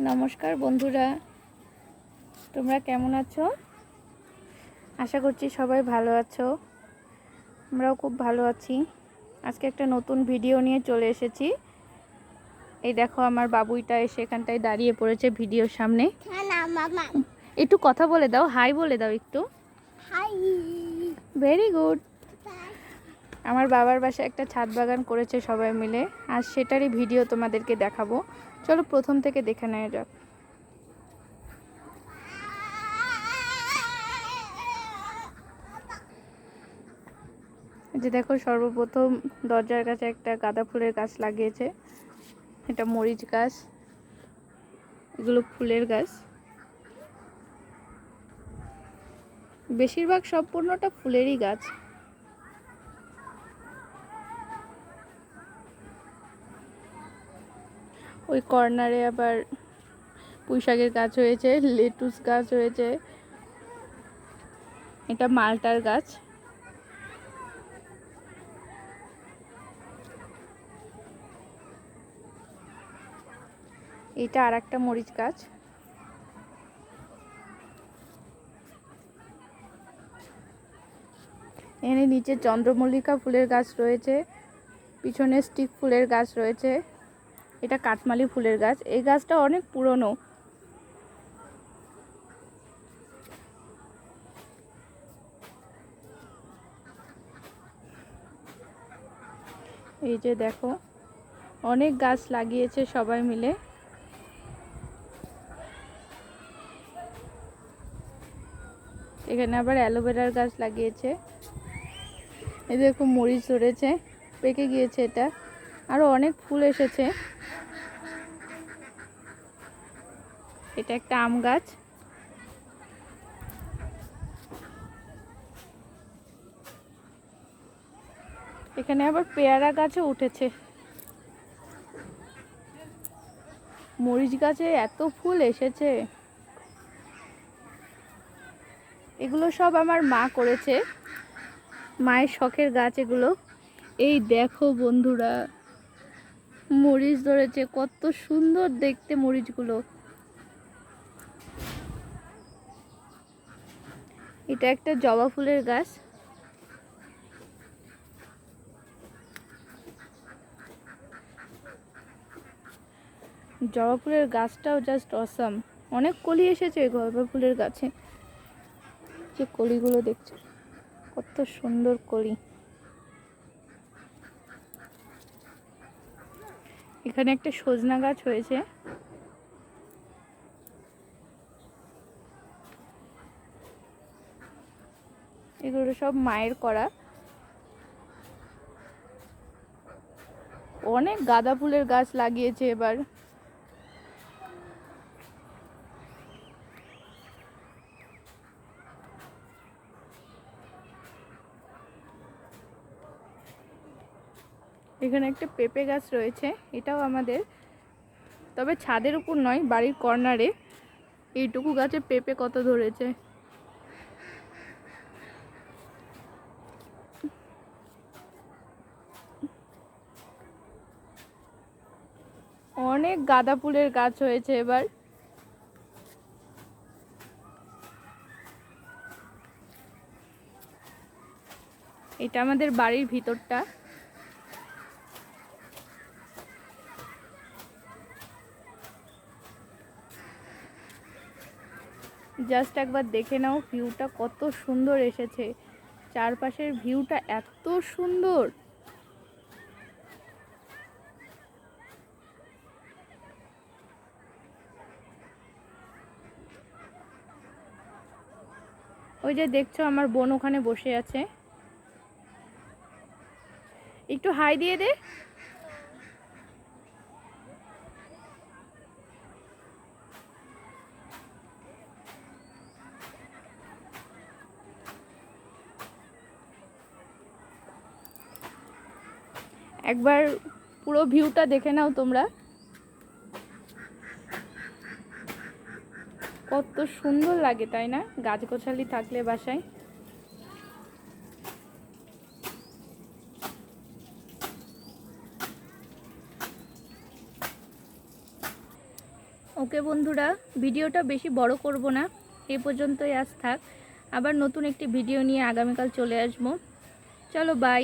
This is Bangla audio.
নমস্কার বন্ধুরা, তোমরা কেমন আছো? আশা করছি সবাই ভালো আছো। আমরাও খুব ভালো আছি। আজকে একটা নতুন ভিডিও নিয়ে চলে এসেছি। এই দেখো আমার বাবুইটা এসে এখানটায় দাঁড়িয়ে পড়েছে ভিডিওর সামনে। একটু কথা বলে দাও, হাই বলে দাও একটু। হাই। Very good. আমার বাবার বাসায় একটা ছাদ বাগান করেছে সবাই মিলে, আর সেটারই ভিডিও তোমাদেরকে দেখাবো। চলো প্রথম থেকে দেখে নেওয়া যাক। যে দেখো সর্বপ্রথম দরজার কাছে একটা গাঁদা ফুলের গাছ লাগিয়েছে। এটা মরিচ গাছ, এগুলো ফুলের গাছ। বেশিরভাগ সম্পূর্ণটা ফুলেরই গাছ। ওই কর্নারে আবার পুঁইশাকের গাছ হয়েছে, লেটুস গাছ হয়েছে। এটা মালটার গাছ। এটা আর একটা মরিচ গাছ। এখানে নিচে চন্দ্রমল্লিকা ফুলের গাছ রয়েছে, পিছনে স্টিক ফুলের গাছ রয়েছে। এটা কাঠমালি ফুলের গাছ। এই গাছটা অনেক পুরনো। এই যে দেখো অনেক গাছ লাগিয়েছে সবাই মিলে। এখানে আবার অ্যালোভেরার গাছ লাগিয়েছে। এই দেখো মরিচ ধরেছে, পেকে গিয়েছে এটা। আরো অনেক ফুল এসেছে। এটা একটা আম গাছ। এখানে আবার পেয়ারা গাছও উঠেছে। মরিচ গাছে এত ফুল এসেছে। এগুলো সব আমার মা করেছে, মায়ের শখের গাছ এগুলো। এই দেখো বন্ধুরা, মরিচ ধরেছে, কত সুন্দর দেখতে মরিচগুলো। এটা একটা জবা ফুলের গাছ। জবা ফুলের গাছটাও জাস্ট অসাম। অনেক কলি এসেছে জবা ফুলের গাছে। যে কলিগুলো দেখছো কত সুন্দর কলি। এখানে একটা সজনা গাছ হয়েছে। এগুলো সব মায়ের করা। অনেক গাঁদা ফুলের গাছ লাগিয়েছে এবার। এখানে একটা পেঁপে গাছ রয়েছে, এটাও আমাদের, তবে ছাদের উপর নয়, বাড়ির কর্নারে। এইটুকু গাছে পেঁপে কত ধরেছে। অনেক গাঁদা ফুলের গাছ হয়েছে এবার। এটা আমাদের বাড়ির ভিতরটা। জাস্ট একবার দেখে নাও ভিউটা কত সুন্দর এসেছে। চারপাশের ভিউটা এত সুন্দর। ওই যে দেখছো আমার বোন ওখানে বসে আছে। একটু হাই দিয়ে দে। একবার পুরো ভিউটা দেখে নাও তোমরা, কত সুন্দর লাগে তাই না গাছগাছালি থাকলে বাসায়। ওকে বন্ধুরা, ভিডিওটা বেশি বড় করব না, এই পর্যন্তই আজ থাক। আবার নতুন একটি ভিডিও নিয়ে আগামীকাল চলে আসবো। চলো বাই।